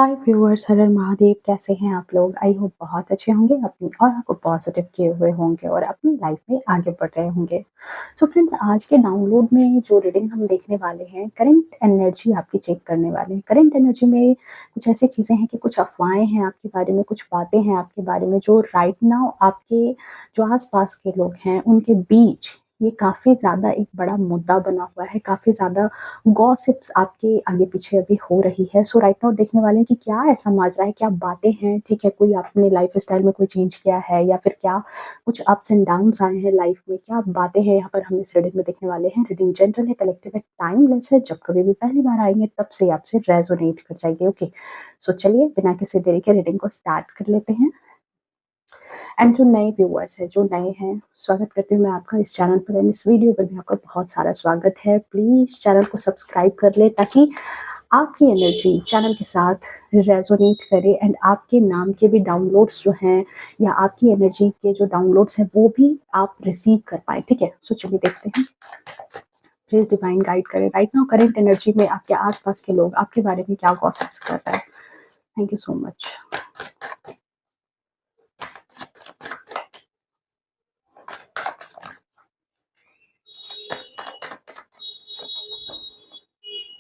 हाय viewers, हर हर महादेव। कैसे हैं आप लोग? आई होप बहुत अच्छे होंगे, अपनी और को पॉजिटिव किए हुए होंगे और अपनी लाइफ में आगे बढ़ रहे होंगे। सो फ्रेंड्स, आज के डाउनलोड में जो रीडिंग हम देखने वाले हैं, करंट एनर्जी आपकी चेक करने वाले हैं। करंट एनर्जी में कुछ ऐसी चीज़ें हैं कि कुछ अफवाहें हैं आपके बारे में, कुछ बातें हैं आपके बारे में जो राइट नाउ आपके जो आस-पास के लोग हैं उनके बीच ये काफ़ी ज़्यादा एक बड़ा मुद्दा बना हुआ है। काफ़ी ज़्यादा गॉसिप्स आपके आगे-पीछे अभी हो रही है। सो राइट नाउ देखने वाले हैं कि क्या ऐसा माजरा है, क्या बातें हैं, ठीक है, कोई आपने लाइफ़स्टाइल में कोई चेंज किया है या फिर क्या कुछ अप्स एंड डाउन्स आए हैं लाइफ़ में, क्या बातें हैं यहाँ पर हम इस रीडिंग में देखने वाले हैं। रीडिंग जनरल है, कलेक्टिव है, टाइमलेस है, जब कभी भी पहली बार आएँगे तब से आपसे रेज़ोनेट कर जाएगी, ओके। सो चलिए बिना किसी देरी के रीडिंग को स्टार्ट कर लेते हैं। एंड जो नए व्यूअर्स हैं, जो नए हैं, स्वागत करती हूँ मैं आपका इस चैनल पर एंड इस वीडियो पर भी आपका बहुत सारा स्वागत है। प्लीज़ चैनल को सब्सक्राइब कर लें ताकि आपकी एनर्जी चैनल के साथ रेजोनेट करे एंड आपके नाम के भी डाउनलोड्स जो हैं या आपकी एनर्जी के जो डाउनलोड्स हैं वो भी आप रिसीव कर पाएँ, ठीक है? सो चलिए देखते हैं। प्लीज़ डिवाइन गाइड करें। राइट नाउ करंट एनर्जी में आपके आस-पास के लोग आपके बारे में क्या गॉसिप्स कर रहे हैं? Thank you so much.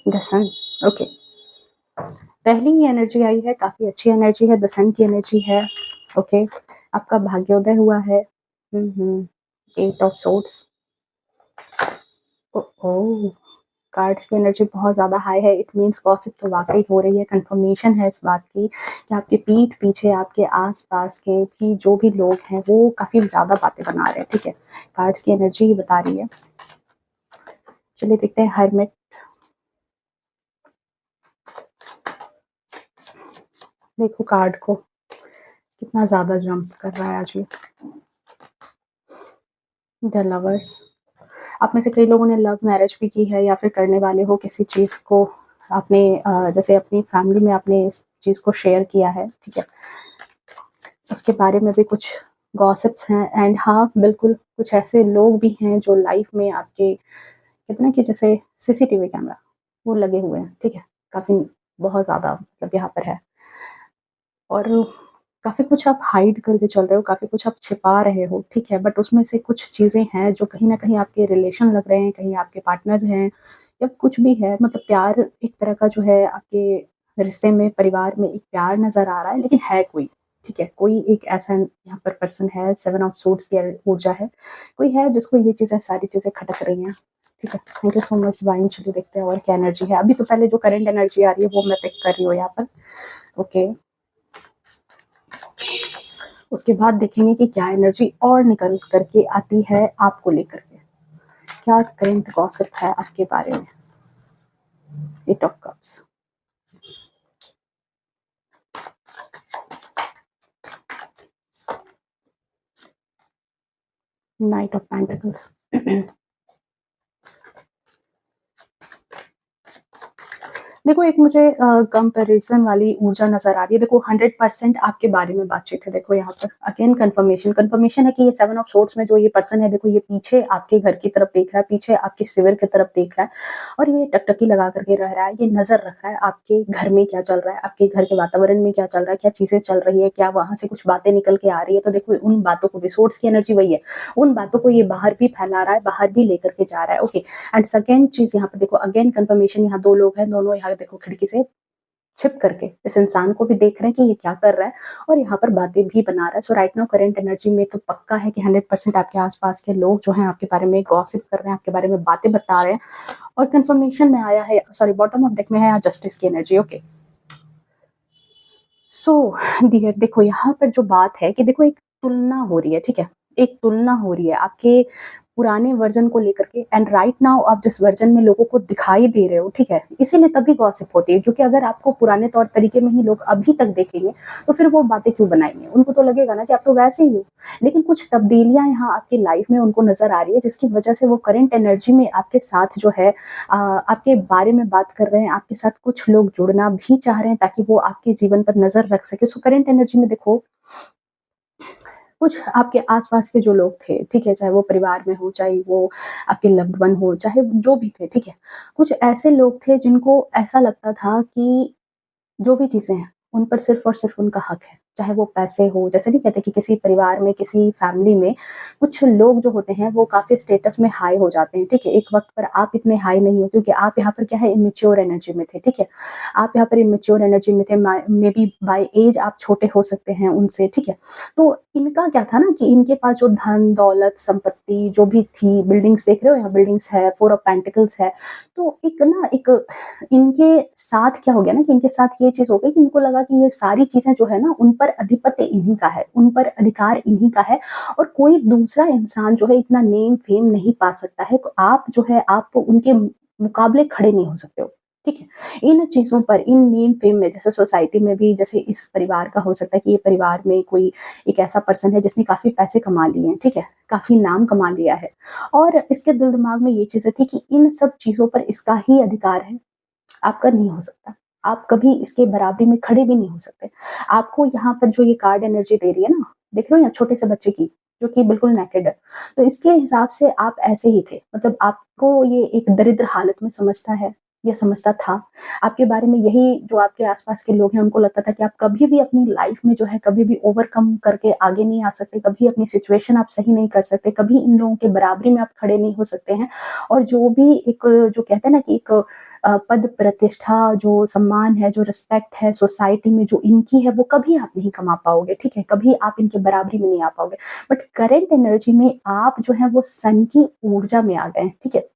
The sun, okay. पहली ही एनर्जी आई है, काफ़ी अच्छी एनर्जी है, द सन की एनर्जी है, ओके। आपका भाग्योदय हुआ है। Eight of swords. Oh! Cards की एनर्जी बहुत ज़्यादा हाई है। इट मीन्स गॉसिप तो वाक़ई हो रही है, कन्फर्मेशन है इस बात की कि आपकी पीठ पीछे आपके आस-पास के भी जो भी लोग हैं, वो काफ़ी ज़्यादा बातें बना रहे हैं, ठीक है? कार्ड्स की एनर्जी ही बता रही है। चलिए देखते हैं हर्मिट। देखो कार्ड को, कितना ज़्यादा जंप कर रहा है आज ये। The lovers. आप में से कई लोगों ने लव मैरिज भी की है या फिर करने वाले हो किसी चीज़ को। आपने जैसे अपनी फैमिली में आपने इस चीज़ को शेयर किया है, ठीक है? उसके बारे में भी कुछ गॉसिप्स हैं एंड हाँ, बिल्कुल कुछ ऐसे लोग भी हैं जो लाइफ में आपके कहते हैं ना कि जैसे सीसीटीवी कैमरा वो लगे हुए हैं, ठीक है? काफ़ी बहुत ज़्यादा मतलब यहाँ पर है और काफ़ी कुछ आप हाइड करके चल रहे हो, काफ़ी कुछ आप छिपा रहे हो, ठीक है? बट उसमें से कुछ चीज़ें हैं जो कहीं न कहीं आपके रिलेशन लग रहे हैं, कहीं आपके पार्टनर हैं या कुछ भी है, मतलब प्यार एक तरह का जो है आपके रिश्ते में, परिवार में एक प्यार नज़र आ रहा है, लेकिन है कोई, ठीक है? कोई एक ऐसा यहाँ पर पर्सन है, 7 ऑफ सोर्ड्स की ऊर्जा है। कोई है जिसको ये चीज़ें सारी चीज़ें खटक रही हैं, ठीक है? Thank you so much divine. चलिए देखते हैं और क्या एनर्जी है। अभी तो पहले जो करंट एनर्जी आ रही है वो मैं पिक कर रही हूँ यहाँ पर, ओके। उसके बाद देखेंगे कि क्या एनर्जी और निकल करके आती है आपको लेकर के। क्या करंट गॉसिप है आपके बारे में। Eight of cups. Knight of pentacles. देखो एक मुझे कंपैरिज़न वाली ऊर्जा नज़र आ रही है। देखो 100% आपके बारे में बातचीत है। देखो यहाँ पर अगेन कन्फर्मेशन है कि ये 7 ऑफ सोर्ड्स में जो ये पर्सन है, देखो ये पीछे आपके घर की तरफ देख रहा है, पीछे आपके शिविर की तरफ देख रहा है और ये टकटकी लगा कर के रह रहा है। ये नज़र रख रहा है आपके घर में क्या चल रहा है, आपके घर के वातावरण में क्या चल रहा है, क्या चीज़ें चल रही है, क्या वहाँ से कुछ बातें निकल के आ रही है। तो देखो उन बातों को भी, सोर्स की एनर्जी वही है, उन बातों को ये बाहर भी फैला रहा है, बाहर भी लेकर के जा रहा है, ओके। एंड सेकंड चीज़ यहाँ पर देखो अगेन कन्फर्मेशन, यहाँ 2 लोग हैं, दोनों यहाँ देखो खिड़की से छिप करके इस इंसान को भी देख रहे हैं कि ये क्या कर रहा है और यहाँ पर बातें भी बना रहा है। सो राइट नाउ करंट एनर्जी में तो पक्का है कि 100% आपके आस-पास के लोग जो हैं आपके बारे में गॉसिप कर रहे हैं, आपके बारे में बातें बता रहे हैं और कन्फर्मेशन में आया है, सॉरी बॉटम ऑफ डेक में है यहाँ जस्टिस की एनर्जी, ओके। सो डियर देखो यहाँ पर जो बात है कि देखो एक तुलना हो रही है, ठीक है? एक तुलना हो रही है आपके पुराने वर्ज़न को लेकर के एंड राइट नाउ आप जिस वर्ज़न में लोगों को दिखाई दे रहे हो, ठीक है? इसीलिए तभी गॉसिप होती है क्योंकि अगर आपको पुराने तौर तरीके में ही लोग अभी तक देखेंगे, तो फिर वो बातें क्यों बनाएँगे? उनको तो लगेगा ना कि आप तो वैसे ही हो। लेकिन कुछ तब्दीलियाँ यहाँ आपकी लाइफ़ में उनको नज़र आ रही है जिसकी वज़ह से वो करंट एनर्जी में आपके साथ जो है आपके बारे में बात कर रहे हैं, आपके साथ कुछ लोग जुड़ना भी चाह रहे हैं ताकि वो आपके जीवन पर नज़र रख सकें। सो करंट एनर्जी में देखो कुछ आपके आस-पास के जो लोग थे, ठीक है? चाहे वो परिवार में हो, चाहे वो आपके लव्ड वन हो, चाहे जो भी थे, ठीक है? कुछ ऐसे लोग थे जिनको ऐसा लगता था कि जो भी चीज़ें हैं, उन पर सिर्फ़ और सिर्फ़ उनका हक है। चाहे वो पैसे हो, जैसे नहीं कहते कि किसी परिवार में, किसी फैमिली में कुछ लोग जो होते हैं वो काफ़ी स्टेटस में हाई हो जाते हैं, ठीक है? एक वक़्त पर आप इतने हाई नहीं हो क्योंकि आप यहाँ पर क्या है इमैच्योर एनर्जी में थे, ठीक है? आप यहाँ पर इमैच्योर एनर्जी में थे, मेबी बाय ऐज आप छोटे हो सकते हैं उनसे, ठीक है? तो इनका क्या था ना कि इनके पास जो धन, दौलत, संपत्ति जो भी थी, बिल्डिंग्स देख रहे हो यहाँ बिल्डिंग्स है, 4 ऑफ पेंटिकल्स है, तो एक इनके साथ क्या हो गया ना कि इनके साथ ये चीज़ हो गई कि इनको लगा कि ये सारी चीज़ें जो है ना उन पर आधिपत्य इन्हीं का है, उन पर अधिकार इन्हीं का है और कोई दूसरा इंसान जो है इतना नेम फेम नहीं पा सकता है। तो आप जो है आप उनके मुकाबले खड़े नहीं हो सकते हो, ठीक है? इन चीज़ों पर, इन नेम फेम में जैसे सोसाइटी में भी जैसे इस परिवार का हो सकता है कि ये परिवार में कोई एक ऐसा पर्सन है जिसने काफ़ी पैसे कमा लिए हैं, ठीक है? काफ़ी नाम कमा लिया है और इसके दिल-दिमाग में ये चीज़ें थी कि इन सब चीज़ों पर इसका ही अधिकार है, आपका नहीं हो सकता। आप कभी इसके बराबरी में खड़े भी नहीं हो सकते। आपको यहाँ पर जो ये कार्ड एनर्जी दे रही है ना, देख रहे हो यहाँ छोटे से बच्चे की, जो कि बिल्कुल नेकेड है। तो इसके हिसाब से आप ऐसे ही थे। मतलब आपको ये एक दरिद्र हालत में समझता है या समझता था। आपके बारे में यही जो आपके आस-पास के लोग हैं, उनको लगता था कि आप कभी भी अपनी लाइफ़ में जो है कभी भी ओवरकम करके आगे नहीं आ सकते, कभी अपनी सिचुएशन आप सही नहीं कर सकते, कभी इन लोगों के बराबरी में आप खड़े नहीं हो सकते हैं। और जो भी एक जो कहते हैं ना कि एक पद प्रतिष्ठा, जो सम्मान है, जो रिस्पेक्ट है सोसाइटी में जो इनकी है, वो कभी आप नहीं कमा पाओगे, ठीक है? कभी आप इनके बराबरी में नहीं आ पाओगे। बट करंट एनर्जी में आप जो है वो सन की ऊर्जा में आ गए, ठीक है?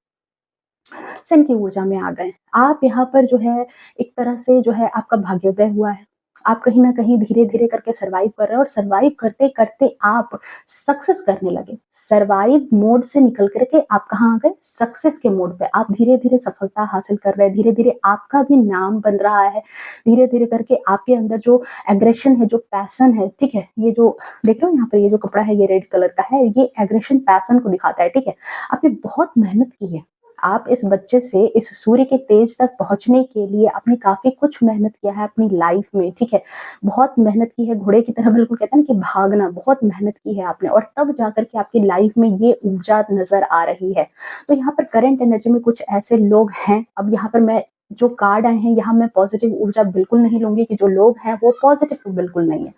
सन की ऊर्जा में आ गए। आप यहाँ पर जो है एक तरह से जो है आपका भाग्योदय हुआ है। आप कहीं न कहीं धीरे-धीरे करके सर्वाइव कर रहे हो और सर्वाइव करते-करते आप सक्सेस करने लगे। सर्वाइव मोड से निकल कर के आप कहाँ आ गए? सक्सेस के मोड पे। आप धीरे-धीरे सफलता हासिल कर रहे हैं, धीरे-धीरे आपका भी नाम बन रहा है। धीरे-धीरे करके आपके अंदर जो एग्रेशन है, जो पैशन है, ठीक है? ये जो देख रहे हो यहाँ पे ये जो कपड़ा है ये रेड कलर का है, ये एग्रेशन पैशन को दिखाता है, ठीक है? आपने बहुत मेहनत की है। आप इस बच्चे से इस सूर्य के तेज तक पहुँचने के लिए आपने काफ़ी कुछ मेहनत किया है अपनी लाइफ में, ठीक है? बहुत मेहनत की है, घोड़े की तरह बिल्कुल कहते हैं ना कि भागना, बहुत मेहनत की है आपने और तब जाकर के आपकी लाइफ में ये ऊर्जा नज़र आ रही है। तो यहाँ पर करंट एनर्जी में कुछ ऐसे लोग हैं, अब यहाँ पर मैं जो कार्ड आए हैं, यहाँ मैं पॉज़िटिव ऊर्जा बिल्कुल नहीं लूँगी कि जो लोग हैं, वो पॉज़िटिव बिल्कुल नहीं है।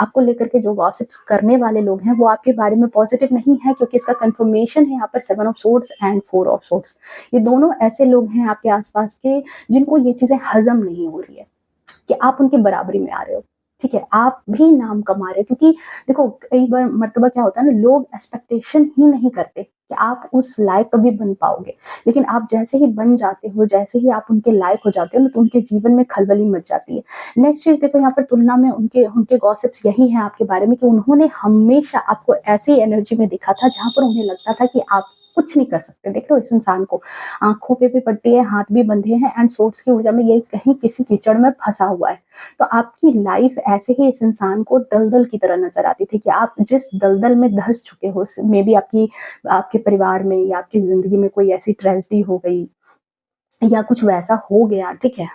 आपको लेकर के जो गॉसिप्स करने वाले लोग हैं, वो आपके बारे में पॉज़िटिव नहीं है क्योंकि इसका कन्फर्मेशन है यहाँ पर 7 of swords and 4 of swords. ये दोनों ऐसे लोग हैं आपके आस-पास के जिनको ये चीज़ें हज़म नहीं हो रही है कि आप उनकी बराबरी में आ रहे हो, ठीक है? आप भी नाम कमा रहे हो क्योंकि देखो कई बार मर्तबा क्या होता है ना लोग एक्सपेक्टेशन ही नहीं करते कि आप उस लायक कभी बन पाओगे। लेकिन आप जैसे ही बन जाते हो, जैसे ही आप उनके लायक हो जाते हो ना तो उनके जीवन में खलबली मच जाती है। नेक्स्ट चीज़ देखो यहाँ पर तुलना में उनके उनके गॉसिप्स यही हैं आपके बारे में कि उन्होंने हमेशा आपको ऐसी एनर्जी में देखा था जहाँ पर उन्हें लगता था कि आप कुछ नहीं कर सकते। देख रहे हो इस इंसान को, आँखों पे भी पट्टी है, हाथ भी बंधे हैं एंड सोर्स की ऊर्जा में ये कहीं किसी कीचड़ में फँसा हुआ है। तो आपकी लाइफ ऐसे ही इस इंसान को दलदल की तरह नज़र आती थी कि आप जिस दलदल में धँस चुके हो, मे बी आपकी आपके परिवार में या आपकी ज़िंदगी में कोई ऐसी ट्रेजेडी हो गई या कुछ वैसा हो गया, ठीक है?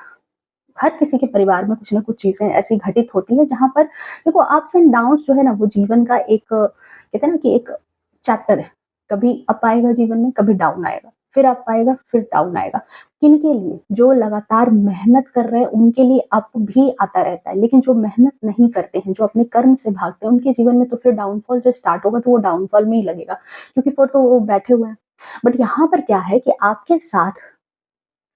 हर किसी के परिवार में कुछ न कुछ चीज़ें ऐसी घटित होती हैं जहाँ पर देखो अप्स एंड डाउन्स जो है ना वो जीवन का एक कहते हैं ना कि एक चैप्टर है। कभी अप आएगा जीवन में, कभी डाउन आएगा, फिर अप आएगा, फिर डाउन आएगा। किनके लिए? जो लगातार मेहनत कर रहे हैं उनके लिए अप भी आता रहता है, लेकिन जो मेहनत नहीं करते हैं, जो अपने कर्म से भागते हैं, उनके जीवन में तो फिर डाउनफॉल जो स्टार्ट होगा तो वो डाउनफॉल में ही लगेगा, क्योंकि फिर तो वो बैठे हुए हैं। बट यहाँ पर क्या है कि आपके साथ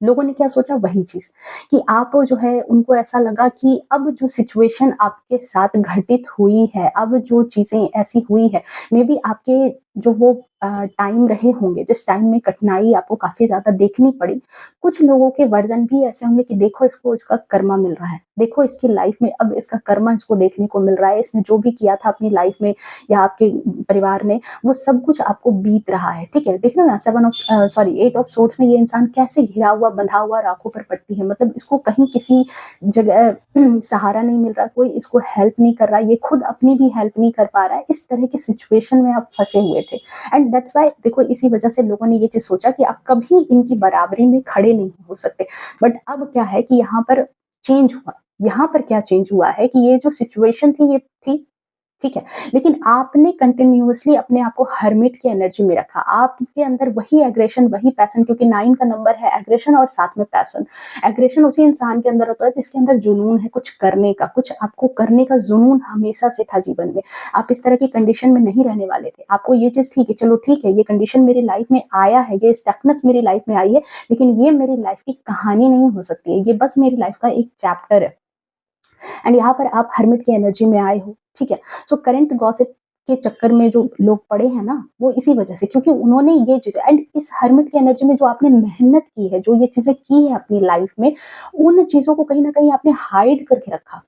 लोगों ने क्या सोचा वही चीज़, कि आप जो है उनको ऐसा लगा कि अब जो सिचुएशन आपके साथ घटित हुई है, अब जो चीज़ें ऐसी हुई है, मेबी आपके जो वो टाइम रहे होंगे, जिस टाइम में कठिनाई आपको काफ़ी ज़्यादा देखनी पड़ी, कुछ लोगों के वर्ज़न भी ऐसे होंगे कि देखो इसको इसका कर्मा मिल रहा है, देखो इसकी लाइफ़ में अब इसका कर्मा इसको देखने को मिल रहा है, इसने जो भी किया था अपनी लाइफ़ में या आपके परिवार ने, वो सब कुछ आपको बीत रहा है, ठीक है? देख रहे हो ना 7 ऑफ 8 ऑफ सोर्ड्स में ये इंसान कैसे घिरा हुआ, बंधा हुआ, आँखों पर पट्टी है, मतलब इसको कहीं किसी जगह सहारा नहीं मिल रहा, कोई इसको हेल्प नहीं कर रहा, ये खुद अपनी भी हेल्प नहीं कर पा रहा है, इस तरह की सिचुएशन में आप फँसे हुए थे। एंड दैट्स व्हाई देखो इसी वजह से लोगों ने ये चीज़ सोचा कि आप कभी इनकी बराबरी में खड़े नहीं हो सकते। बट अब क्या है कि यहाँ पर चेंज हुआ। यहाँ पर क्या चेंज हुआ है कि ये जो सिचुएशन थी ये थी, ठीक है? लेकिन आपने कंटिन्यूअसली अपने आप को हर्मिट की एनर्जी में रखा। आपके अंदर वही एग्रेशन, वही पैशन, क्योंकि 9 का नंबर है एग्रेशन और साथ में पैशन। एग्रेशन उसी इंसान के अंदर होता है जिसके अंदर जुनून है कुछ करने का, कुछ आपको करने का जुनून हमेशा से था जीवन में। आप इस तरह की कंडीशन में नहीं रहने वाले थे। आपको ये चीज़ थी कि चलो ठीक है, ये कंडीशन मेरी लाइफ में आया है, ये स्टकनेस मेरी लाइफ में आई है, लेकिन ये मेरी लाइफ की कहानी नहीं हो सकती है, ये बस मेरी लाइफ का एक चैप्टर है। एंड यहाँ पर आप हर्मिट की एनर्जी में आए हो, ठीक है? सो करंट गॉसिप के चक्कर में जो लोग पड़े हैं ना, वो इसी वजह से, क्योंकि उन्होंने ये चीज़ें, एंड इस हर्मिट की एनर्जी में जो आपने मेहनत की है, जो ये चीज़ें की है अपनी लाइफ में, उन चीज़ों को कहीं न कहीं आपने हाइड करके रखा।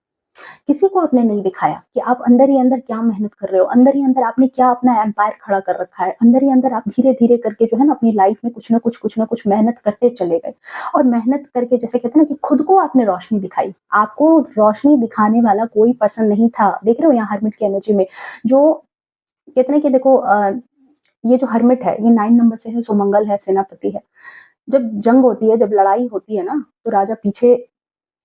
किसी को आपने नहीं दिखाया कि आप अंदर ही अंदर क्या मेहनत कर रहे हो, अंदर ही अंदर आपने क्या अपना एम्पायर खड़ा कर रखा है, अंदर ही अंदर आप धीरे-धीरे करके जो है ना अपनी लाइफ में कुछ ना कुछ मेहनत करते चले गए। और मेहनत करके जैसे कहते हैं ना कि खुद को आपने रोशनी दिखाई। आपको रोशनी दिखाने वाला कोई पर्सन नहीं था। देख रहे हो यहाँ हर्मिट की एनर्जी में जो कहते हैं कि देखो ये जो हर्मिट है ये 9 नंबर से है, सुमंगल है, सेनापति है। जब जंग होती है, जब लड़ाई होती है ना, तो राजा पीछे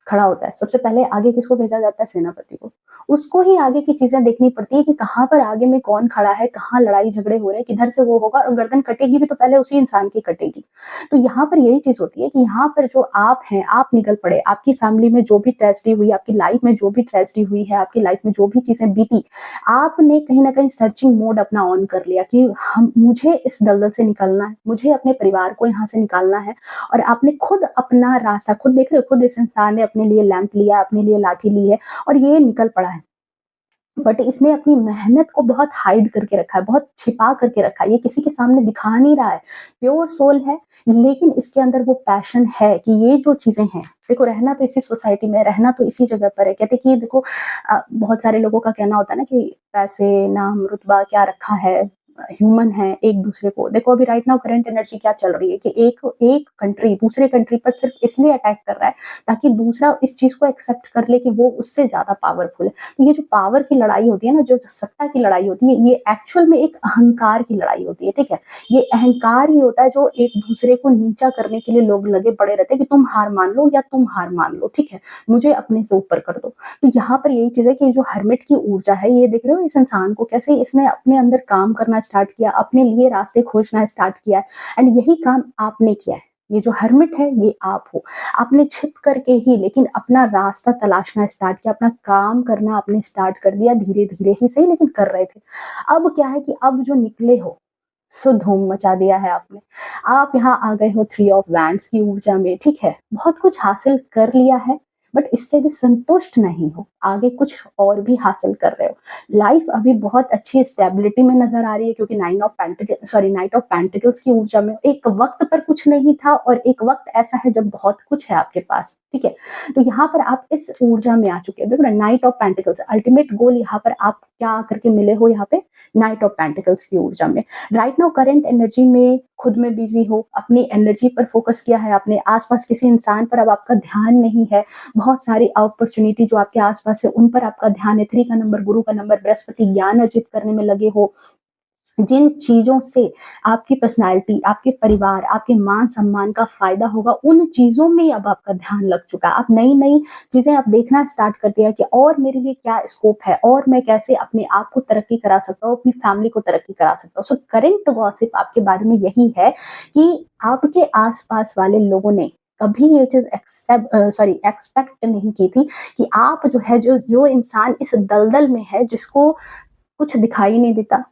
खड़ा होता है। सबसे पहले आगे किसको भेजा जाता है? सेनापति को। उसको ही आगे की चीज़ें देखनी पड़ती है कि कहाँ पर आगे में कौन खड़ा है, कहाँ लड़ाई झगड़े हो रहे हैं, किधर से वो होगा, और गर्दन कटेगी भी तो पहले उसी इंसान की कटेगी। तो यहाँ पर यही चीज़ होती है कि यहाँ पर जो आप हैं, आप निकल पड़े। आपकी फैमिली में जो भी ट्रेजेडी हुई, आपकी लाइफ में जो भी ट्रेजेडी हुई है, आपकी लाइफ में जो भी चीज़ें बीती, आपने कहीं न कहीं सर्चिंग मोड अपना ऑन कर लिया कि हम मुझे इस दलदल से निकलना है, मुझे अपने परिवार को यहाँ से निकालना है। और आपने खुद अपना रास्ता खुद देख रहे हो, खुद इस इंसान ने अपने लिए लैंप लिया, अपने लिए लाठी ली है और ये निकल पड़ा है। बट इसने अपनी मेहनत को बहुत हाइड करके रखा है, बहुत छिपा करके रखा है, ये किसी के सामने दिखा नहीं रहा है। प्योर सोल है, लेकिन इसके अंदर वो पैशन है कि ये जो चीज़ें हैं, देखो रहना तो इसी सोसाइटी में, रहना तो इसी जगह पर है। कहते कि देखो बहुत सारे लोगों का कहना होता है ना कि पैसे, नाम, रुतबा क्या रखा है, ह्यूमन है एक दूसरे को। देखो अभी राइट नाउ करंट एनर्जी क्या चल रही है कि एक एक कंट्री दूसरे कंट्री पर सिर्फ इसलिए अटैक कर रहा है ताकि दूसरा इस चीज़ को एक्सेप्ट कर ले कि वो उससे ज़्यादा पावरफुल है। तो ये जो पावर की लड़ाई होती है ना, जो सत्ता की लड़ाई होती है, ये एक्चुअल में एक अहंकार की लड़ाई होती है, ठीक है? ये अहंकार ही होता है जो एक दूसरे को नीचा करने के लिए लोग लगे पड़े रहते हैं कि तुम हार मान लो या तुम हार मान लो, ठीक है? मुझे अपने से ऊपर कर दो। तो यहाँ पर यही चीज़ है कि जो हर्मिट की ऊर्जा है, ये देख रहे हो इस इंसान को कैसे इसने अपने अंदर काम करना स्टार्ट किया, अपने लिए रास्ते खोजना स्टार्ट किया है, एंड यही काम आपने किया है। ये जो हर्मिट है ये आप हो। आपने छिप करके ही लेकिन अपना रास्ता तलाशना स्टार्ट किया, अपना काम करना आपने स्टार्ट कर दिया, धीरे-धीरे ही सही लेकिन कर रहे थे। अब क्या है कि अब जो निकले हो, सो धूम मचा दिया है आपने। आप यहाँ आ गए हो 3 ऑफ वैंड्स की ऊर्जा में, ठीक है? बहुत कुछ हासिल कर लिया है, बट इससे भी संतुष्ट नहीं हो, आगे कुछ और भी हासिल कर रहे हो। लाइफ अभी बहुत अच्छी स्टेबिलिटी में नज़र आ रही है क्योंकि नाइट ऑफ पेंटिकल्स की ऊर्जा में एक वक़्त पर कुछ नहीं था और एक वक़्त ऐसा है जब बहुत कुछ है आपके पास, ठीक है? तो यहाँ पर आप इस ऊर्जा में आ चुके हैं। देखो ना, night of pentacles ultimate goal यहाँ पर आप क्या आकर के मिले हो यहाँ पे? नाइट ऑफ पेंटिकल्स की ऊर्जा में। राइट नाउ करंट एनर्जी में खुद में बिज़ी हो, अपनी एनर्जी पर फ़ोकस किया है आपने, आस-पास किसी इंसान पर अब आपका ध्यान नहीं है। बहुत सारी अपॉर्च्युनिटी जो आपके आस-पास है, उन पर आपका ध्यान है। 3 का नंबर, गुरु का नंबर, बृहस्पति, ज्ञान अर्जित करने में लगे हो। जिन चीज़ों से आपकी पर्सनैलिटी, आपके परिवार, आपके मान-सम्मान का फ़ायदा होगा, उन चीज़ों में अब आपका ध्यान लग चुका है। आप नई-नई चीज़ें आप देखना स्टार्ट कर दिया कि और मेरे लिए क्या स्कोप है और मैं कैसे अपने आप को तरक्की करा सकता हूँ, अपनी फैमिली को तरक्की करा सकता हूँ। सो करंट गॉसिप आपके बारे में यही है कि आपके आस-पास वाले लोगों ने कभी ये चीज़ एक्सपेक्ट नहीं की थी कि आप जो है, जो इंसान इस दलदल में है, जिसको कुछ दिखाई नहीं देता,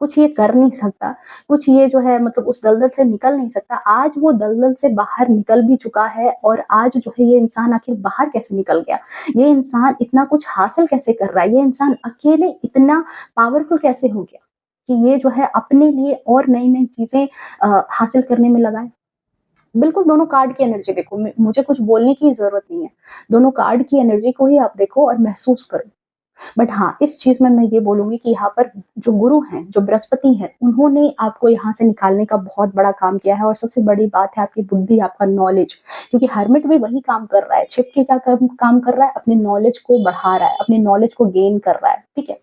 कुछ ये कर नहीं सकता, कुछ ये जो है मतलब उस दलदल से निकल नहीं सकता, आज वो दलदल से बाहर निकल भी चुका है और आज जो है ये इंसान आखिर बाहर कैसे निकल गया? ये इंसान इतना कुछ हासिल कैसे कर रहा है? ये इंसान अकेले इतना पावरफुल कैसे हो गया कि ये जो है अपने लिए और नई-नई चीज़ें हासिल करने में लगा है? बिल्कुल दोनों कार्ड की एनर्जी देखो, मुझे कुछ बोलने की ज़रूरत नहीं है। दोनों कार्ड की एनर्जी को ही आप देखो और महसूस करो। बट हाँ, इस चीज़ में मैं ये बोलूँगी कि यहाँ पर जो गुरु हैं, जो बृहस्पति हैं, उन्होंने आपको यहाँ से निकालने का बहुत बड़ा काम किया है और सबसे बड़ी बात है आपकी बुद्धि, आपका नॉलेज। क्योंकि हर्मिट भी वही काम कर रहा है, छिप के क्या काम कर रहा है? अपने नॉलेज को बढ़ा रहा है, अपने नॉलेज को गेन कर रहा है, ठीक है?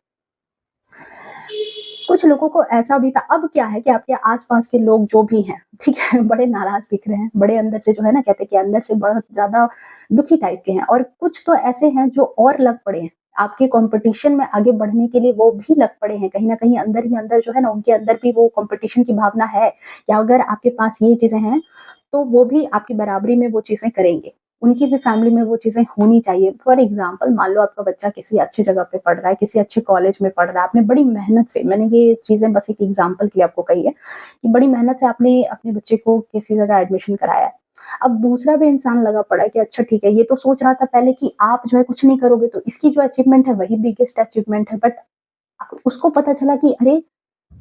कुछ लोगों को ऐसा भी था, अब क्या है कि आपके आस-पास के लोग जो भी हैं, ठीक है? बड़े नाराज़ दिख रहे हैं, बड़े अंदर से जो है ना, कहते हैं कि अंदर से बहुत ज़्यादा दुखी टाइप के हैं और कुछ तो ऐसे हैं जो और लग पड़े हैं। आपके कॉम्पिटिशन में आगे बढ़ने के लिए वो भी लग पड़े हैं। कहीं न कहीं अंदर ही अंदर जो है ना, उनके अंदर भी वो कॉम्पिटिशन की भावना है कि अगर आपके पास ये चीज़ें हैं, तो वो भी आपकी बराबरी में वो चीज़ें करेंगे। उनकी भी फैमिली में वो चीज़ें होनी चाहिए। फॉर एग्ज़ाम्पल मान लो आपका बच्चा किसी अच्छी जगह पे पढ़ रहा है, किसी अच्छे कॉलेज में पढ़ रहा है, आपने बड़ी मेहनत से, मैंने ये चीज़ें बस एक एग्ज़ाम्पल के लिए आपको कही है, कि बड़ी मेहनत से आपने अपने बच्चे को किसी जगह एडमिशन कराया है। अब दूसरा भी इंसान लगा पड़ा है कि अच्छा ठीक है, ये तो सोच रहा था पहले कि आप जो है कुछ नहीं करोगे, तो इसकी जो अचीवमेंट है वही बिगेस्ट अचीवमेंट है, बट उसको पता चला कि अरे!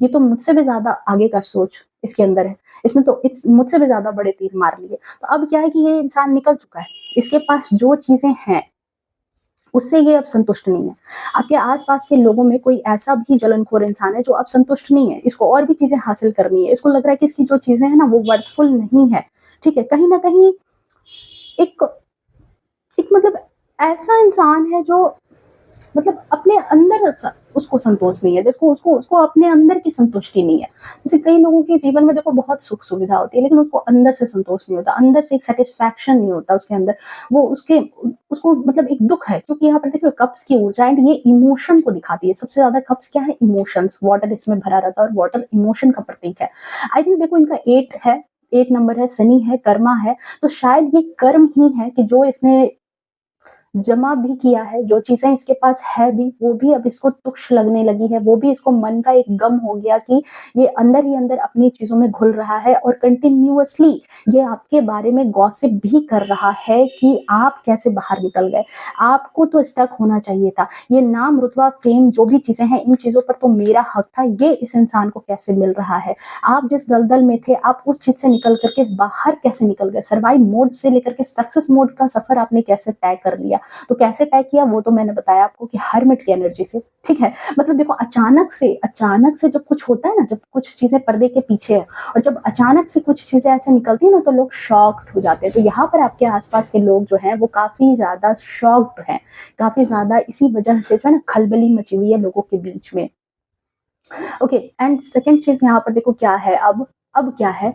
ये तो मुझसे भी ज़्यादा आगे का सोच इसके अंदर है। इसने तो इस मुझसे भी ज़्यादा बड़े तीर मार लिए। तो अब क्या है कि ये इंसान निकल चुका है। इसके पास जो चीज़ें हैं, उससे ये अब संतुष्ट नहीं है। आपके आस-पास के लोगों में कोई ऐसा भी जलनखोर इंसान है जो अब संतुष्ट नहीं है। इसको और भी चीज़ें हासिल करनी है। इसको लग रहा है कि इसकी जो चीज़ें हैं ना, वो वर्थफुल नहीं है। ठीक है? कहीं न कहीं एक एक मतलब ऐसा इंसान है जो मतलब अपने अंदर उसको संतोष नहीं है, जिसको उसको उसको अपने अंदर की संतुष्टि नहीं है। जैसे कई लोगों के जीवन में देखो बहुत सुख सुविधा होती है, लेकिन उसको अंदर से संतोष नहीं होता, अंदर से एक सेटिस्फैक्शन नहीं होता उसके अंदर। वो उसके उसको मतलब एक दुख है, क्योंकि यहाँ पर देखो कप्स की ऊर्जा एंड ये इमोशन को दिखाती है। सबसे ज्यादा कप्स क्या है? इमोशंस। वाटर इसमें भरा रहता है और वाटर इमोशन का प्रतीक है। आई थिंक देखो इनका 8 है, 8 नंबर है, शनि है, कर्मा है, तो शायद ये कर्म ही है कि जो इसने जमा भी किया है, जो चीज़ें इसके पास है भी, वो भी अब इसको तुच्छ लगने लगी है, वो भी इसको मन का एक गम हो गया कि ये अंदर ही अंदर अपनी चीज़ों में घुल रहा है और कंटिन्यूअसली ये आपके बारे में गॉसिप भी कर रहा है कि आप कैसे बाहर निकल गए। आपको तो स्टक होना चाहिए था। ये नाम, रुतबा, फेम जो भी चीज़ें हैं, इन चीज़ों पर तो मेरा हक था, ये इस इंसान को कैसे मिल रहा है? आप जिस दलदल में थे, आप उस चीज़ से निकल कर के बाहर कैसे निकल गए? सर्वाइव मोड से लेकर के सक्सेस मोड का सफ़र आपने कैसे तय कर लिया? तो कैसे तय किया वो तो मैंने बताया आपको कि हर्मिट की एनर्जी से, ठीक है? मतलब देखो अचानक से जब कुछ होता है ना, जब कुछ चीज़ें पर्दे के पीछे है और जब अचानक से कुछ चीज़ें ऐसे निकलती है ना, तो लोग शॉक्ड हो जाते हैं। तो यहाँ पर आपके आस-पास के लोग जो हैं वो काफ़ी ज़्यादा शॉक्ड हैं, काफ़ी ज़्यादा इसी वजह से जो है ना खलबली मची हुई है लोगों के बीच में। ओके, एंड सेकंड चीज़ यहाँ पर देखो क्या है अब क्या है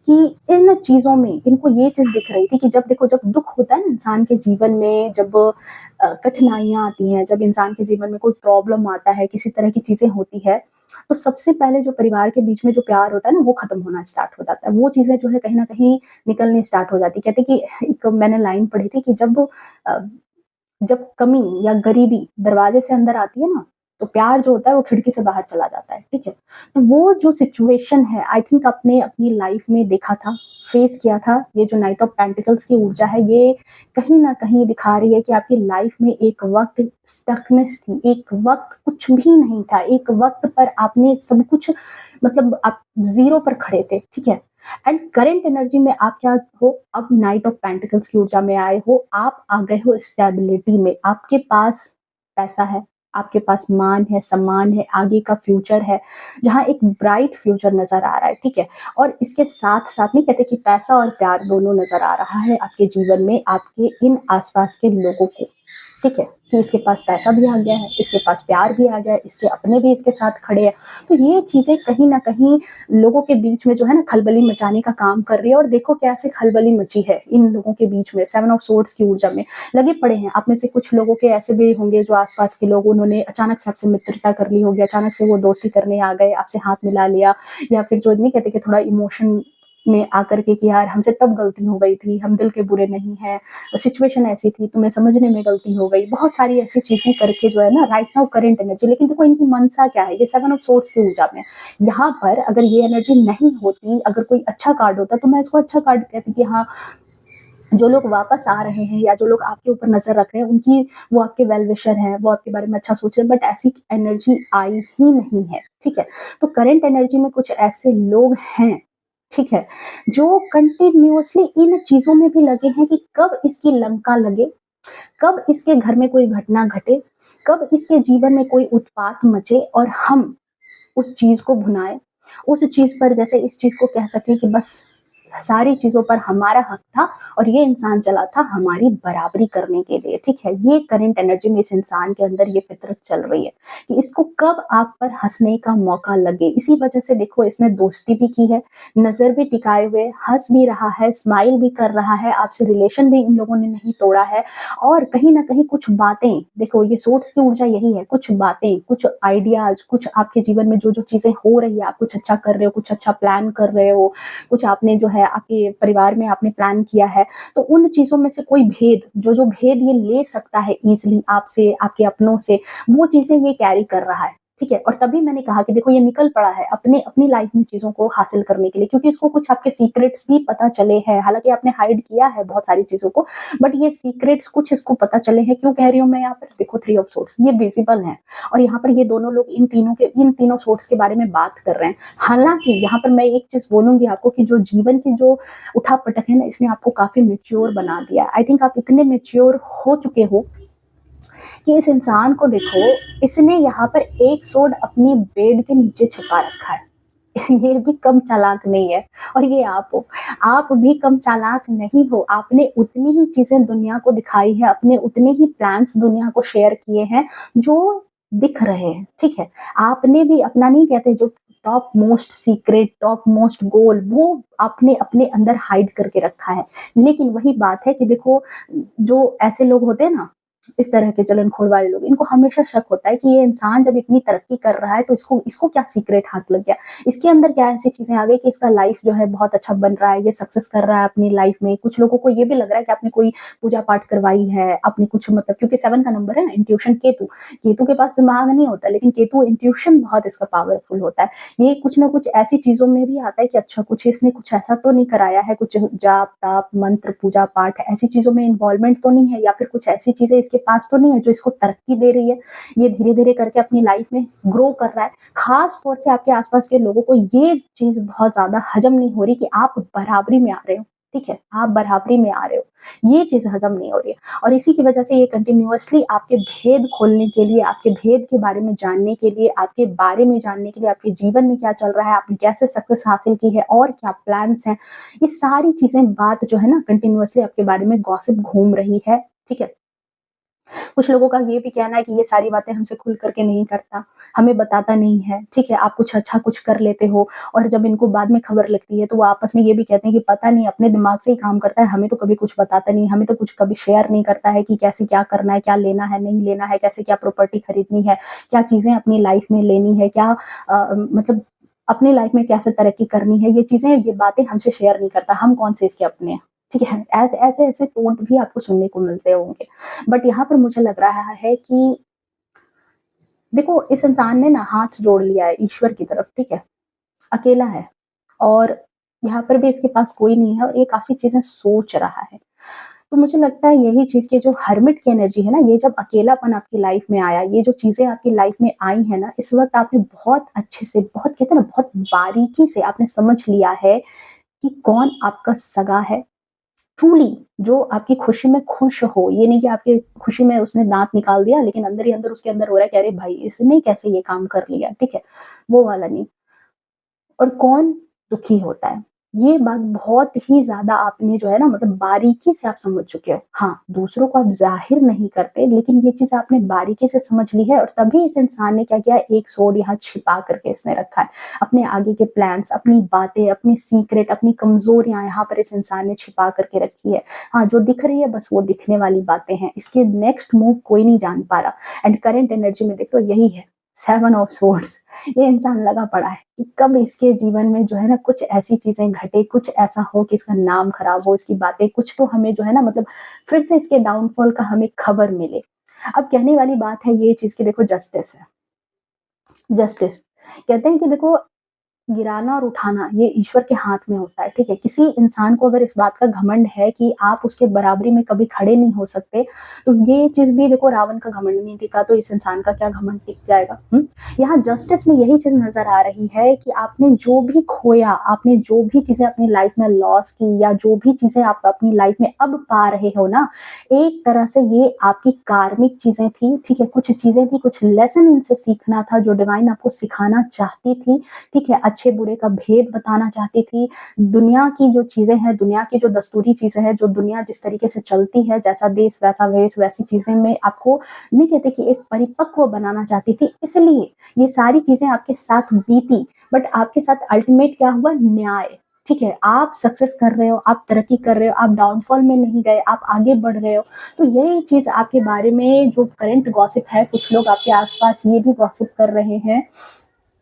कि इन चीज़ों में इनको ये चीज़ दिख रही थी कि जब देखो जब दुःख होता है ना इंसान के जीवन में, जब कठिनाइयाँ आती हैं, जब इंसान के जीवन में कोई प्रॉब्लम आता है, किसी तरह की चीज़ें होती है, तो सबसे पहले जो परिवार के बीच में जो प्यार होता है ना, वो खत्म होना स्टार्ट हो जाता है। वो चीज़ें जो है कहीं न कहीं निकलनी स्टार्ट हो जाती है। कहते हैं कि एक मैंने लाइन पढ़ी थी कि अ, जब कमी या गरीबी दरवाजे से अंदर आती है ना, तो प्यार जो होता है वो खिड़की से बाहर चला जाता है, ठीक है? तो वो जो सिचुएशन है आई थिंक आपने अपनी लाइफ में देखा था, फेस किया था। ये जो नाइट ऑफ पेंटिकल्स की ऊर्जा है, ये कहीं न कहीं दिखा रही है कि आपकी लाइफ में एक वक़्त स्टकनेस थी, एक वक़्त कुछ भी नहीं था, एक वक़्त पर आपने सब कुछ मतलब आप ज़ीरो पर खड़े थे, ठीक है? एंड करंट एनर्जी में आप क्या हो, अब नाइट ऑफ पेंटिकल्स की ऊर्जा में आए हो, आप आ गए हो स्टेबिलिटी में, आपके पास पैसा है, आपके पास मान है, सम्मान है, आगे का फ्यूचर है, जहाँ एक ब्राइट फ्यूचर नज़र आ रहा है, ठीक है? और इसके साथ-साथ नहीं कहते कि पैसा और प्यार दोनों नज़र आ रहा है आपके जीवन में, आपके इन आस-पास के लोगों को, ठीक है? कि इसके पास पैसा भी आ गया है, इसके पास प्यार भी आ गया है, इसके अपने भी इसके साथ खड़े हैं। तो ये चीज़ें कहीं न कहीं लोगों के बीच में जो है ना खलबली मचाने का काम कर रही है और देखो कैसे खलबली मची है इन लोगों के बीच में, 7 ऑफ सोर्ड्स की ऊर्जा में लगे पड़े हैं। आप में से कुछ लोगों के ऐसे भी होंगे जो आस-पास के लोग, उन्होंने अचानक से आपसे मित्रता कर ली होगी, अचानक से वो दोस्ती करने आ गए, आपसे हाथ मिला लिया, या फिर जो नहीं कहते कि थोड़ा इमोशन में आकर के कि यार हमसे तब गलती हो गई थी, हम दिल के बुरे नहीं हैं, सिचुएशन ऐसी थी, तुम्हें समझने में गलती हो गई। बहुत सारी ऐसी चीज़ें करके जो है ना राइट नाउ करंट एनर्जी, लेकिन देखो इनकी मनसा क्या है, ये 7 ऑफ सोर्ड्स की ऊर्जा में है। यहाँ पर अगर ये एनर्जी नहीं होती, अगर कोई अच्छा कार्ड होता तो मैं इसको अच्छा कार्ड कहती कि हाँ, जो लोग वापस आ रहे हैं या जो लोग आपके ऊपर नज़र रख रहे हैं, उनकी वो आपके वेल विशर हैं, वो आपके बारे में अच्छा सोच रहे हैं, बट ऐसी एनर्जी आई ही नहीं है, ठीक है? तो करंट एनर्जी में कुछ ऐसे लोग हैं, ठीक है? जो कंटिन्यूअसली इन चीज़ों में भी लगे हैं कि कब इसकी लंका लगे, कब इसके घर में कोई घटना घटे, कब इसके जीवन में कोई उत्पात मचे और हम उस चीज़ को भुनाएँ, उस चीज़ पर जैसे इस चीज़ को कह सकें कि बस सारी चीज़ों पर हमारा हक था और ये इंसान चला था हमारी बराबरी करने के लिए, ठीक है? ये करंट एनर्जी में इस इंसान के अंदर ये फ़ितरत चल रही है कि इसको कब आप पर हँसने का मौका लगे। इसी वजह से देखो इसने दोस्ती भी की है, नज़र भी टिकाए हुए, हँस भी रहा है, स्माइल भी कर रहा है, आपसे रिलेशन भी इन लोगों ने नहीं तोड़ा है और कहीं न कहीं कुछ बातें देखो ये सोर्स की ऊर्जा यही है, कुछ बातें, कुछ आइडियाज़, कुछ आपके जीवन में जो-जो चीज़ें हो रही है, आप कुछ अच्छा कर रहे हो, कुछ अच्छा प्लान कर रहे हो, कुछ आपने जो है आपके परिवार में आपने प्लान किया है, तो उन चीज़ों में से कोई भेद, जो-जो भेद ये ले सकता है ईज़िली आपसे, आपके अपनों से, वो चीज़ें ये कैरी कर रहा है, ठीक है? और तभी मैंने कहा कि देखो ये निकल पड़ा है अपनी लाइफ़ में चीज़ों को हासिल करने के लिए क्योंकि इसको कुछ आपके सीक्रेट्स भी पता चले हैं, हालाँकि आपने हाइड किया है बहुत सारी चीज़ों को, बट ये सीक्रेट्स कुछ इसको पता चले हैं, क्यों कह रही हूँ मैं यहाँ पर? देखो 3 ऑफ सोर्ड्स ये विज़िबल हैं और यहाँ पर ये दोनों लोग इन तीनों सोर्स के बारे में बात कर रहे हैं। हालाँकि यहाँ पर मैं एक चीज़ बोलूँगी आपको कि जो जीवन की जो उठा-पटक है ना, इसने आपको काफ़ी मैच्योर बना दिया है। आई थिंक आप इतने मैच्योर हो चुके हो कि इस इंसान को देखो, इसने यहाँ पर एक सोड अपने बेड के नीचे छिपा रखा है। ये भी कम चालाक नहीं है और ये आप हो। आप भी कम चालाक नहीं हो। आपने उतनी ही चीज़ें दुनिया को दिखाई है, अपने उतने ही प्लान्स दुनिया को शेयर किए हैं, जो दिख रहे हैं, ठीक है? आपने भी अपना नहीं कहते जो top most secret, top most goal वो आपने अपने अंदर हाइड करके रखा है। लेकिन वही बात है कि देखो, जो ऐसे लोग होते हैं ना, इस तरह के जलनखोर वाले लोग, इनको हमेशा शक होता है कि ये इंसान जब इतनी तरक्की कर रहा है, तो इसको इसको क्या सीक्रेट हाथ लग गया? इसके अंदर क्या ऐसी चीज़ें आ गई कि इसका लाइफ जो है बहुत अच्छा बन रहा है, ये सक्सेस कर रहा है अपनी लाइफ में। कुछ लोगों को ये भी लग रहा है कि आपने कोई पूजा-पाठ करवाई है, आपने कुछ मतलब क्योंकि 7 का नंबर है ना इंट्यूशन केतु। केतु के पास दिमाग नहीं होता, लेकिन केतु इंट्यूशन बहुत इसका पावरफुल होता है। ये कुछ ना कुछ ऐसी चीज़ों में भी आता है कि अच्छा कुछ इसने कुछ ऐसा तो नहीं कराया है, कुछ जाप-ताप, मंत्र, पूजा-पाठ ऐसी चीज़ों में इन्वॉल्वमेंट तो नहीं है या फिर कुछ ऐसी चीज़ें इसके पास तो नहीं है जो इसको तरक्की दे रही है। ये धीरे-धीरे करके अपनी लाइफ में ग्रो कर रहा है। ख़ास तौर से आपके आस-पास के लोगों को ये चीज़ बहुत ज़्यादा हज़म नहीं हो रही कि आप बराबरी में आ रहे हो, ठीक है? आप बराबरी में आ रहे हो। ये चीज़ हज़म नहीं हो रही है और इसी की वजह से ये कंटिन्यूअसली आपके भेद खोलने के लिए, आपके भेद के बारे में जानने के लिए, आपके बारे में जानने के लिए, आपके जीवन में क्या चल रहा है, आपने कैसे सक्सेस हासिल की है और क्या प्लान्स हैं, ये सारी चीज़ें बात जो है ना कंटिन्यूअसली आपके बारे में गॉसिप घूम रही है, ठीक है? कुछ लोगों का ये भी कहना है कि ये सारी बातें हमसे खुल कर के नहीं करता, हमें बताता नहीं है, ठीक है? आप कुछ अच्छा कुछ कर लेते हो और जब इनको बाद में खबर लगती है, तो वो आपस में ये भी कहते हैं कि पता नहीं अपने दिमाग से ही काम करता है, हमें तो कभी कुछ बताता नहीं, हमें तो कुछ कभी शेयर नहीं करता है कि कैसे क्या करना है, क्या लेना है, नहीं लेना है, कैसे क्या प्रॉपर्टी खरीदनी है, क्या चीज़ें अपनी लाइफ में लेनी है, क्या मतलब अपनी लाइफ में कैसे तरक्की करनी है, ये चीज़ें, ये बातें हमसे शेयर नहीं करता, हम कौन से इसके अपने हैं, ठीक है? ऐसे-ऐसे टोन्ट भी आपको सुनने को मिलते होंगे। बट यहाँ पर मुझे लग रहा है कि देखो इस इंसान ने ना हाथ जोड़ लिया है ईश्वर की तरफ, ठीक है? अकेला है और यहाँ पर भी इसके पास कोई नहीं है और ये काफ़ी चीज़ें सोच रहा है। तो मुझे लगता है यही चीज़ की जो हर्मिट की एनर्जी है ना, ये जब अकेलापन आपकी लाइफ़ में आया, ये जो चीज़ें आपकी लाइफ़ में आई हैं ना, इस वक़्त आपने बहुत अच्छे से, बहुत कहते हैं ना, बहुत बारीकी से आपने समझ लिया है कि कौन आपका सगा है, ट्रूली जो आपकी खुशी में खुश हो, ये नहीं कि आपकी खुशी में उसने दाँत निकाल दिया लेकिन अंदर ही अंदर उसके अंदर हो रहा है कि अरे भाई इसने कैसे ये काम कर लिया, ठीक है? वो वाला नहीं। और कौन दुखी होता है। ये बात बहुत ही ज़्यादा आपने जो है ना मतलब बारीकी से आप समझ चुके हो। हाँ, दूसरों को आप ज़ाहिर नहीं करते लेकिन ये चीज़ आपने बारीकी से समझ ली है और तभी इस इंसान ने क्या किया, एक सोड यहाँ छिपा करके इसने रखा है। अपने आगे के प्लान्स, अपनी बातें, अपनी सीक्रेट, अपनी कमज़ोरियाँ यहाँ पर इस इंसान ने छिपा करके रखी है। हाँ, जो दिख रही है बस वो दिखने वाली बातें हैं। इसके नेक्स्ट मूव कोई नहीं जान पा रहा एंड करंट एनर्जी में देख लो यही है, 7 ऑफ सोर्ड्स। ये इंसान लगा पड़ा है कि कब इसके जीवन में जो है ना कुछ ऐसी चीज़ें घटे, कुछ ऐसा हो कि इसका नाम खराब हो, इसकी बातें कुछ तो हमें जो है ना मतलब फिर से इसके डाउनफॉल का हमें खबर मिले। अब कहने वाली बात है ये चीज़ कि देखो जस्टिस है, जस्टिस कहते हैं कि देखो गिराना और उठाना ये ईश्वर के हाथ में होता है, ठीक है? किसी इंसान को अगर इस बात का घमंड है कि आप उसके बराबरी में कभी खड़े नहीं हो सकते, तो ये चीज़ भी देखो रावण का घमंड नहीं टिका तो इस इंसान का क्या घमंड टिक जाएगा, हुँ? यहाँ जस्टिस में यही चीज़ नज़र आ रही है कि आपने जो भी खोया, आपने जो भी चीज़ें अपनी लाइफ़ में लॉस की या जो भी चीज़ें आप अपनी लाइफ़ में अब पा रहे हो ना, एक तरह से ये आपकी कार्मिक चीज़ें थी, ठीक है? कुछ चीज़ें थी, कुछ लेसन इनसे सीखना था जो डिवाइन आपको सिखाना चाहती थी, ठीक है? अच्छे-बुरे का भेद बताना चाहती थी। दुनिया की जो चीज़ें हैं, दुनिया की जो दस्तूरी चीज़ें हैं, जो दुनिया जिस तरीके से चलती है, जैसा देश वैसा भेष, वैसी चीज़ें में आपको नहीं कहते कि एक परिपक्व बनाना चाहती थी, इसलिए ये सारी चीज़ें आपके साथ बीती। बट आपके साथ अल्टीमेट क्या हुआ? न्याय। ठीक है, आप सक्सेस कर रहे हो, आप तरक्की कर रहे हो, आप डाउनफॉल में नहीं गए, आप आगे बढ़ रहे हो। तो यही चीज़ आपके बारे में जो करंट गॉसिप है, कुछ लोग आपके आस-पास ये भी गॉसिप कर रहे हैं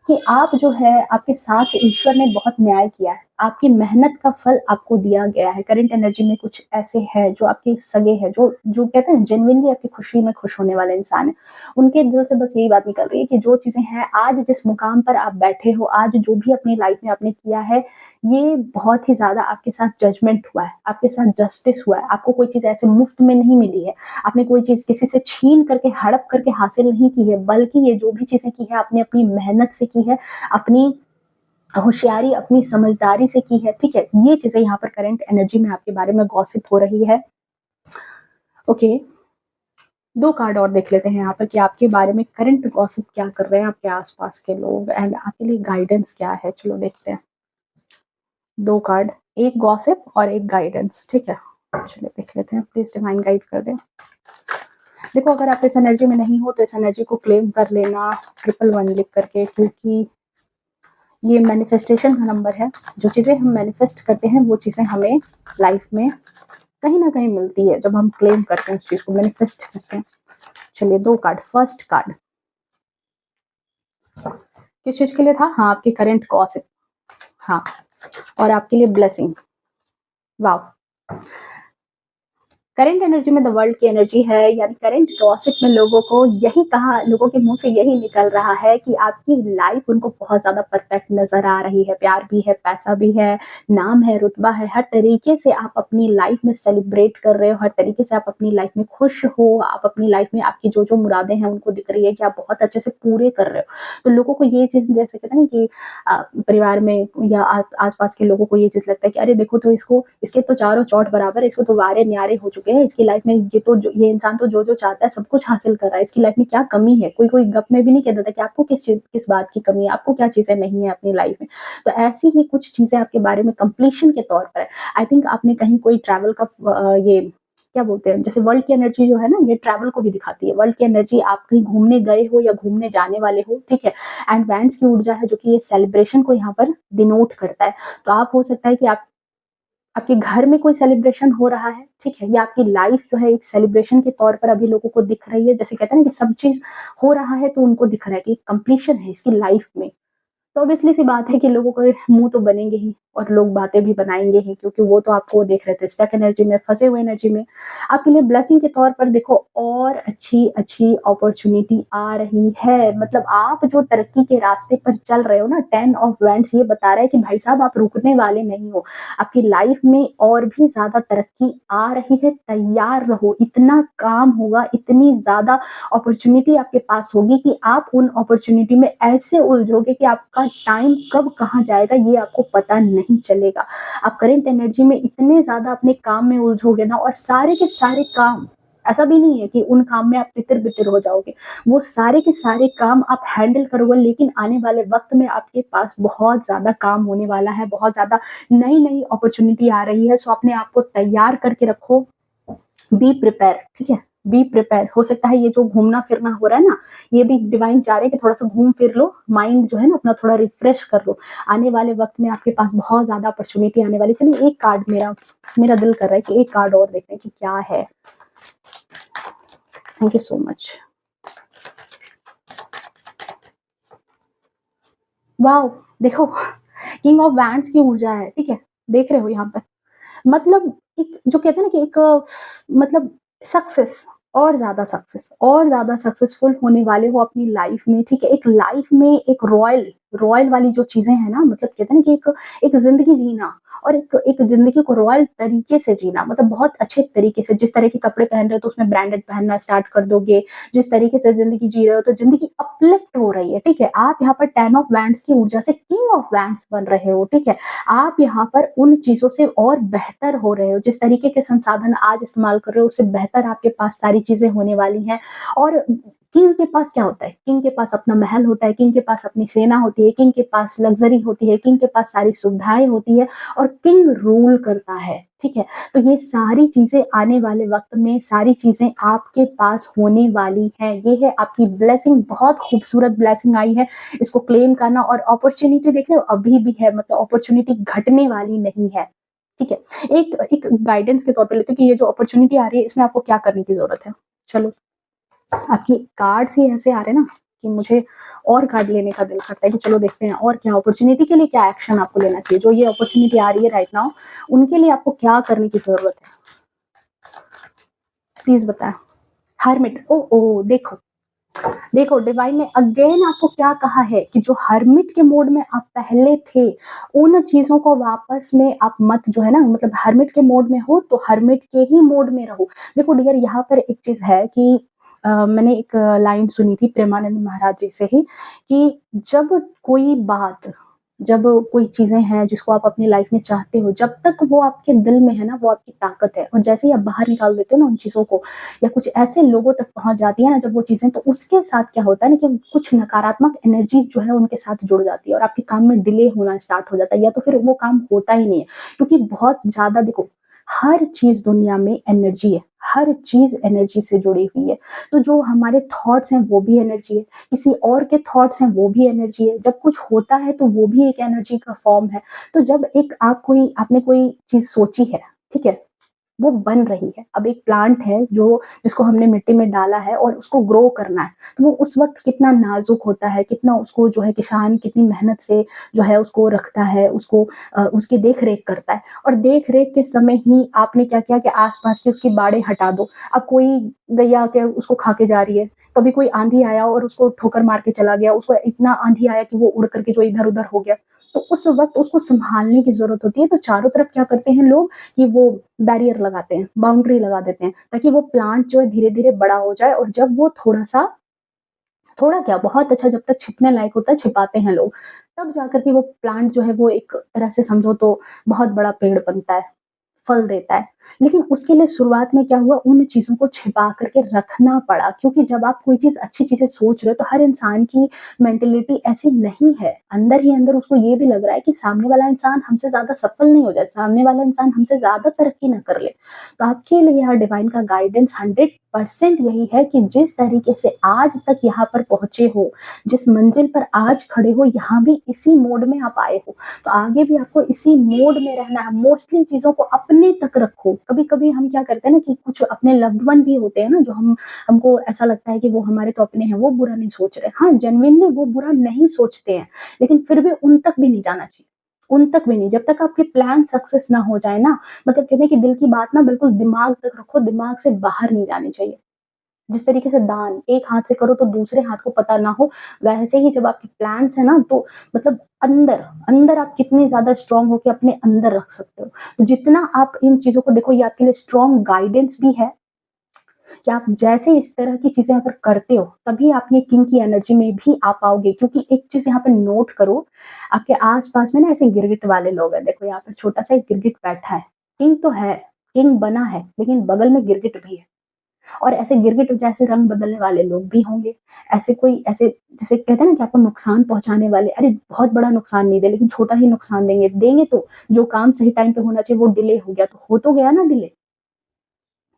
कि आप जो है, आपके साथ ईश्वर ने बहुत न्याय किया है। आपकी मेहनत का फल आपको दिया गया है। करंट एनर्जी में कुछ ऐसे हैं जो आपके सगे हैं, जो जो कहते हैं जेनुइनली आपकी खुशी में खुश होने वाले इंसान हैं। उनके दिल से बस यही बात निकल रही है कि जो चीज़ें हैं, आज जिस मुकाम पर आप बैठे हो, आज जो भी अपनी लाइफ में आपने किया है, ये बहुत ही ज़्यादा आपके साथ जजमेंट हुआ है, आपके साथ जस्टिस हुआ है। आपको कोई चीज़ ऐसे मुफ्त में नहीं मिली है। आपने कोई चीज़ किसी से छीन करके, हड़प करके हासिल नहीं की है, बल्कि ये जो भी चीज़ें की है, आपने अपनी मेहनत से की है, अपनी होशियारी, अपनी समझदारी से की है, ठीक है? ये चीज़ें यहाँ पर करंट एनर्जी में आपके बारे में गॉसिप हो रही है। ओके, 2 कार्ड और देख लेते हैं यहाँ पर कि आपके बारे में करंट गॉसिप क्या कर रहे हैं आपके आस-पास के लोग एंड आपके लिए गाइडेंस क्या है? चलो देखते हैं। 2 कार्ड, एक गॉसिप और एक गाइडेंस, ठीक है? चलिए देख लेते हैं, प्लीज़ डिवाइन गाइड कर दें। देखो, अगर आप इस एनर्जी में नहीं हो, तो इस एनर्जी को क्लेम कर लेना 111 लिख करके, क्योंकि ये मैनिफेस्टेशन का नंबर है। जो चीज़ें हम मैनिफेस्ट करते हैं, वो चीज़ें हमें लाइफ में कहीं न कहीं मिलती है, जब हम क्लेम करते हैं उस चीज़ को, मैनिफेस्ट करते हैं। चलिए 2 कार्ड, फर्स्ट कार्ड किस चीज़ के लिए था? हाँ, आपके करंट गॉसिप, हाँ, और आपके लिए ब्लेसिंग। वाओ! करंट एनर्जी में द वर्ल्ड की एनर्जी है, यानी करंट गॉसिप में लोगों को यही कहा, लोगों के मुंह से यही निकल रहा है कि आपकी लाइफ उनको बहुत ज्यादा परफेक्ट नजर आ रही है। प्यार भी है, पैसा भी है, नाम है, रुतबा है, हर तरीके से आप अपनी लाइफ में सेलिब्रेट कर रहे हो, हर तरीके से आप अपनी लाइफ में खुश हो, आप अपनी लाइफ में आपकी जो जो मुरादें हैं उनको दिख रही है कि आप बहुत अच्छे से पूरे कर रहे हो। तो लोगों को ये चीज, जैसे कहते हैं ना कि परिवार में या आसपास के लोगों को ये चीज लगता है कि अरे देखो तो इसको, इसके तो चारों चौट बराबर है, इसको तो वारे न्यारे हो चुके हैं, इसकी लाइफ में ये इंसान तो जो जो चाहता है सब कुछ हासिल कर रहा है, इसकी लाइफ में क्या कमी है? कोई कोई गप में भी नहीं कह देता कि आपको किस बात की कमी है, आपको क्या चीजें नहीं है अपनी लाइफ में। तो ऐसी ही कुछ चीजें आपके बारे में कंप्लीशन के तौर पर है। आई थिंक आपने कहीं कोई ट्रैवल का ये क्या बोलते हैं, जैसे वर्ल्ड की एनर्जी जो है ना, ये ट्रैवल को भी दिखाती है। वर्ल्ड की एनर्जी, आप कहीं घूमने गए हो या घूमने जाने वाले हो, ठीक है? एंड बैंड्स की ऊर्जा है जो कि ये सेलिब्रेशन को यहाँ पर डिनोट करता है। तो आप, हो सकता है कि आप, आपके घर में कोई सेलिब्रेशन हो रहा है, ठीक है? या आपकी लाइफ जो है एक सेलिब्रेशन के तौर पर अभी लोगों को दिख रही है। जैसे कहते हैं ना कि सब चीज़ हो रहा है तो उनको दिख रहा है कि कंप्लीशन है इसकी लाइफ में। तो ऑब्वियसली सी बात है कि लोगों के मुँह तो बनेंगे ही और लोग बातें भी बनाएँगे ही, क्योंकि वो तो आपको देख रहे थे स्टक एनर्जी में, फँसे हुए एनर्जी में। आपके लिए ब्लेसिंग के तौर पर देखो, और अच्छी-अच्छी अपॉर्च्युनिटी आ रही है। मतलब आप जो तरक्की के रास्ते पर चल रहे हो ना, 10 ऑफ वांड्स ये बता रहा है कि भाई साहब आप रुकने वाले नहीं हो। आपकी लाइफ में और भी ज़्यादा तरक्की आ रही है, तैयार रहो। इतना काम होगा, इतनी ज़्यादा अपॉर्च्युनिटी आपके पास होगी कि आप उन अपॉर्च्युनिटी में ऐसे उलझोगे कि आपका टाइम कब कहाँ जाएगा ये आपको पता नहीं चलेगा। आप करंट एनर्जी में इतने ज़्यादा अपने काम में उलझोगे ना, और सारे के सारे काम, ऐसा भी नहीं है कि उन काम में आप तितर-बितर हो जाओगे। वो सारे के सारे काम आप हैंडल करोगे, लेकिन आने वाले वक़्त में आपके पास बहुत ज़्यादा काम होने वाला है, बहुत ज़्यादा नई-नई अपॉर्च्युनिटी आ रही है। सो अपने आप को तैयार करके रखो। बी प्रिपेयर, ठीक है? Be prepare. हो सकता है ये जो घूमना-फिरना हो रहा है ना, ये भी डिवाइन चाह रहे हैं कि थोड़ा-सा घूम फिर लो, माइंड जो है ना अपना थोड़ा रिफ्रेश कर लो। आने वाले वक़्त में आपके पास बहुत ज़्यादा अपॉर्च्युनिटी आने वाली है। चलिए एक कार्ड, मेरा मेरा दिल कर रहा है कि एक कार्ड और देखते हैं कि क्या है। Thank you so much. Wow! देखो, किंग ऑफ वैंड्स की ऊर्जा है, ठीक है? देख रहे हो यहाँ पर? मतलब एक जो कहते हैं ना कि एक मतलब सक्सेस, और ज़्यादा सक्सेसफुल होने वाले हो अपनी लाइफ में, ठीक है? एक लाइफ में एक रॉयल रॉयल वाली जो चीज़ें हैं ना, मतलब कहते हैं ना कि एक एक ज़िंदगी जीना, और एक एक ज़िंदगी को रॉयल तरीके से जीना, मतलब बहुत अच्छे तरीके से। जिस तरह के कपड़े पहन रहे हो तो उसमें ब्रांडेड पहनना स्टार्ट कर दोगे। जिस तरीके से ज़िंदगी जी रहे हो तो ज़िंदगी अपलिफ्ट हो रही है, ठीक है? आप यहाँ पर 10 ऑफ वैंड्स की ऊर्जा से किंग ऑफ वैंड्स बन रहे हो, ठीक है? आप यहाँ पर उन चीज़ों से और बेहतर हो रहे हो। जिस तरीके के संसाधन आज इस्तेमाल कर रहे हो, उससे बेहतर आपके पास सारी चीज़ें होने वाली हैं। और किंग के पास क्या होता है? किंग के पास अपना महल होता है, किंग के पास अपनी सेना होती है, किंग के पास लग्ज़री होती है, किंग के पास सारी सुविधाएँ होती है और किंग रूल करता है, ठीक है? तो ये सारी चीज़ें आने वाले वक़्त में सारी चीज़ें आपके पास होने वाली हैं। ये है आपकी ब्लेसिंग, बहुत खूबसूरत ब्लेसिंग आई है, इसको क्लेम करना और अपॉर्च्युनिटी देख रहे हो अभी भी है, मतलब अपॉर्च्युनिटी घटने वाली नहीं है, ठीक है? एक एक गाइडेंस के तौर पे लेते हैं कि ये जो अपॉर्च्युनिटी आ रही है, इसमें आपको क्या करने की ज़रूरत है? चलो, आपकी कार्ड्स ही ऐसे आ रहे हैं ना कि मुझे और कार्ड लेने का दिल करता है कि चलो देखते हैं और क्या अपॉर्च्युनिटी के लिए क्या एक्शन आपको लेना चाहिए। जो ये अपॉर्च्युनिटी आ रही है राइट नाउ, उनके लिए आपको क्या करने की ज़रूरत है? प्लीज़ बताएँ। हर्मिट, ओह! ओह! देखो, देखो डिवाइन ने अगेन आपको क्या कहा है कि जो हर्मिट के मोड में आप पहले थे, उन चीज़ों को वापस में आप मत जो है ना मतलब हर्मिट के मोड में हो तो हर्मिट के ही मोड में रहो। देखो डियर यहाँ पर एक चीज़ है कि मैंने एक लाइन सुनी थी प्रेमानंद महाराज जी से ही कि जब कोई बात जब कोई चीज़ें हैं जिसको आप अपनी लाइफ में चाहते हो, जब तक वो आपके दिल में है ना, वो आपकी ताकत है और जैसे ही आप बाहर निकाल देते हो ना उन चीज़ों को या कुछ ऐसे लोगों तक पहुँच जाती है ना जब वो चीज़ें, तो उसके साथ क्या होता है ना कि कुछ नकारात्मक एनर्जी जो है उनके साथ जुड़ जाती है और आपके काम में डिले होना स्टार्ट हो जाता है या तो फिर वो काम होता ही नहीं है। क्योंकि बहुत ज़्यादा देखो, हर चीज़ दुनिया में एनर्जी है, हर चीज़ एनर्जी से जुड़ी हुई है। तो जो हमारे थॉट्स हैं वो भी एनर्जी है, किसी और के थॉट्स हैं वो भी एनर्जी है। जब कुछ होता है तो वो भी एक एनर्जी का फॉर्म है। तो जब एक आपने कोई चीज़ सोची है, ठीक है? वो बन रही है। अब एक प्लांट है जो जिसको हमने मिट्टी में डाला है और उसको ग्रो करना है, तो वो उस वक़्त कितना नाज़ुक होता है, कितना उसको जो है किसान कितनी मेहनत से जो है उसको रखता है, उसको उसकी देख-रेख करता है और देख-रेख के समय ही आपने क्या किया कि आस-पास की उसकी बाड़ें हटा दो। अब कोई गैया आके उसको खा के जा रही है, कभी कोई आँधी आया और उसको ठोकर मार के चला गया, उसको इतना आँधी आया कि वो उड़ कर के जो इधर-उधर हो गया। तो उस वक़्त उसको सँभालने की ज़रूरत होती है, तो चारों तरफ क्या करते हैं लोग कि वो बैरियर लगाते हैं, बाउंड्री लगा देते हैं, ताकि वो प्लांट जो है धीरे-धीरे बड़ा हो जाए और जब वो थोड़ा-सा थोड़ा क्या बहुत अच्छा जब तक छिपने लायक होता है छिपाते हैं लोग, तब जाकर के वो प्लांट जो है वो एक तरह से समझो तो बहुत बड़ा पेड़ बनता है। फल देता है। लेकिन उसके लिए शुरुआत में क्या हुआ उन चीज़ों को छिपा कर के रखना पड़ा क्योंकि जब आप कोई चीज़ अच्छी चीज़ें सोच रहे हो तो हर इंसान की मेंटालिटी ऐसी नहीं है। अंदर ही अंदर उसको ये भी लग रहा है कि सामने वाला इंसान हमसे ज़्यादा सफल नहीं हो जाए, सामने वाला इंसान हमसे ज़्यादा तरक्की ना कर ले। तो आपके लिए यहाँ डिवाइन का गाइडेंस 100% यही है कि जिस तरीके से आज तक यहाँ पर पहुँचे हो, जिस मंजिल पर आज खड़े हो, यहाँ भी इसी मोड में आप आए हो। तो आगे भी आपको इसी मोड में रहना है। मोस्टली चीज़ों को अपने तक रखो। कभी-कभी हम क्या करते हैं ना कि कुछ अपने लव्ड वन भी होते हैं ना जो हमको ऐसा लगता है कि वो हमारे तो अपने हैं, वो बुरा नहीं सोच रहे। हाँ, जेनुइनली वो बुरा नहीं सोचते हैं, लेकिन फिर भी उन तक भी नहीं जाना चाहिए। उन तक भी नहीं, जब तक आपके प्लान सक्सेस ना हो जाए ना, मतलब कहते हैं कि दिल की बात ना बिल्कुल दिमाग तक रखो, दिमाग से बाहर नहीं जानी चाहिए। जिस तरीके से दान एक हाथ से करो तो दूसरे हाथ को पता ना हो, वैसे ही जब आपके प्लान्स हैं ना तो मतलब अंदर अंदर आप कितने ज़्यादा स्ट्रॉन्ग हो के अपने अंदर रख सकते हो। तो जितना आप इन चीज़ों को देखो ये आपके लिए स्ट्रॉन्ग गाइडेंस भी है कि आप जैसे इस तरह की चीज़ें अगर करते हो, तभी आप ये किंग की एनर्जी में भी आ पाओगे क्योंकि एक चीज़ यहाँ पे नोट करो, आपके आस-पास में ना ऐसे गिरगिट वाले लोग हैं। देखो यहाँ पर छोटा-सा एक गिरगिट बैठा है, किंग तो है, किंग बना है, लेकिन बगल में गिरगिट भी है। और ऐसे गिरगिट जैसे रंग बदलने वाले लोग भी होंगे। ऐसे कोई ऐसे जिसे कहते हैं ना कि आपको नुकसान पहुँचाने वाले, अरे बहुत बड़ा नुकसान नहीं दे लेकिन छोटा ही नुकसान देंगे। देंगे तो जो काम सही टाइम पे होना चाहिए वो डिले हो गया, तो हो तो गया ना डिले।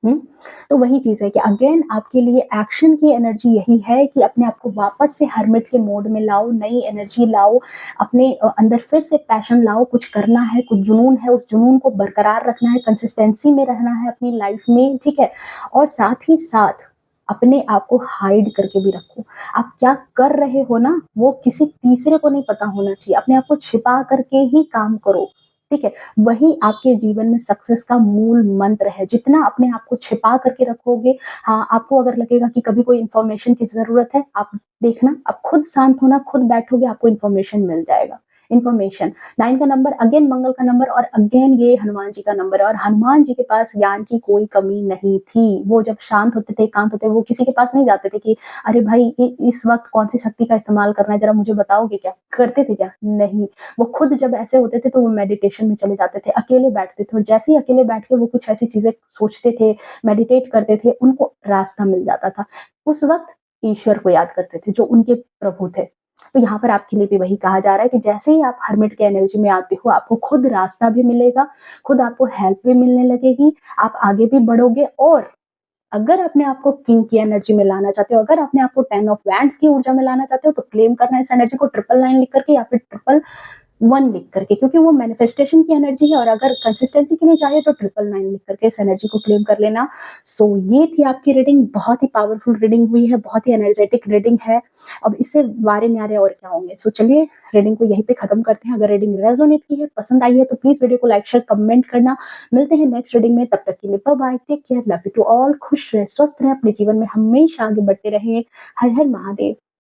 हुँ? तो वही चीज़ है कि अगेन आपके लिए एक्शन की एनर्जी यही है कि अपने आप को वापस से हर्मिट के मोड में लाओ, नई एनर्जी लाओ, अपने अंदर फिर से पैशन लाओ, कुछ करना है, कुछ जुनून है, उस जुनून को बरकरार रखना है, कंसिस्टेंसी में रहना है अपनी लाइफ में, ठीक है? और साथ ही साथ अपने आप को हाइड करके भी रखो। आप क्या कर रहे हो ना, वो किसी तीसरे को नहीं पता होना चाहिए। अपने आप को छिपा करके ही काम करो, ठीक है? वही आपके जीवन में सक्सेस का मूल मंत्र है। जितना अपने आप को छिपा करके रखोगे, हाँ, आपको अगर लगेगा कि कभी कोई इन्फॉर्मेशन की ज़रूरत है, आप देखना, आप खुद शांत होना, खुद बैठोगे, आपको इन्फॉर्मेशन मिल जाएगा। इन्फॉर्मेशन 9 का नंबर अगेन मंगल का नंबर और अगेन ये हनुमान जी का नंबर है और हनुमान जी के पास ज्ञान की कोई कमी नहीं थी। वो जब शांत होते थे, एकांत होते, वो किसी के पास नहीं जाते थे कि अरे भाई इस वक़्त कौन-सी शक्ति का इस्तेमाल करना है, ज़रा मुझे बताओगे क्या? करते थे क्या? नहीं। वो खुद जब ऐसे होते थे तो वो मेडिटेशन में चले जाते थे, अकेले बैठते थे और जैसे ही अकेले बैठ के वो कुछ ऐसी चीज़ें सोचते थे, मेडिटेट करते थे, उनको रास्ता मिल जाता था। उस वक़्त ईश्वर को याद करते थे, जो उनके प्रभु थे। तो यहाँ पर आपके लिए भी वही कहा जा रहा है कि जैसे ही आप हर्मिट की एनर्जी में आते हो, आपको खुद रास्ता भी मिलेगा, खुद आपको हेल्प भी मिलने लगेगी, आप आगे भी बढ़ोगे और अगर अपने आप को किंग की एनर्जी में लाना चाहते हो, अगर अपने आप को 10 ऑफ वैंड्स की ऊर्जा में लाना चाहते हो, तो क्लेम करना है इस एनर्जी को 999 लिख करके या फिर 111 लिख करके, क्योंकि वो मैनिफेस्टेशन की एनर्जी है और अगर कंसिस्टेंसी के लिए चाहिए तो 999 लिख करके इस एनर्जी को क्लेम कर लेना। सो ये थी आपकी रीडिंग, बहुत ही पावरफुल रीडिंग हुई है, बहुत ही एनर्जेटिक रीडिंग है। अब इससे वारे-न्यारे और क्या होंगे। सो चलिए रीडिंग को यहीं पे खत्म करते हैं। अगर रीडिंग रेज़ोनेट की है, पसंद आई है तो प्लीज़ वीडियो को लाइक, शेयर, कमेंट करना। मिलते हैं नेक्स्ट रीडिंग में, तब तक के लिए bye bye, take care, love you to all, खुश रहें, स्वस्थ रहें, अपने जीवन में हमेशा आगे बढ़ते रहें। हर हर महादेव।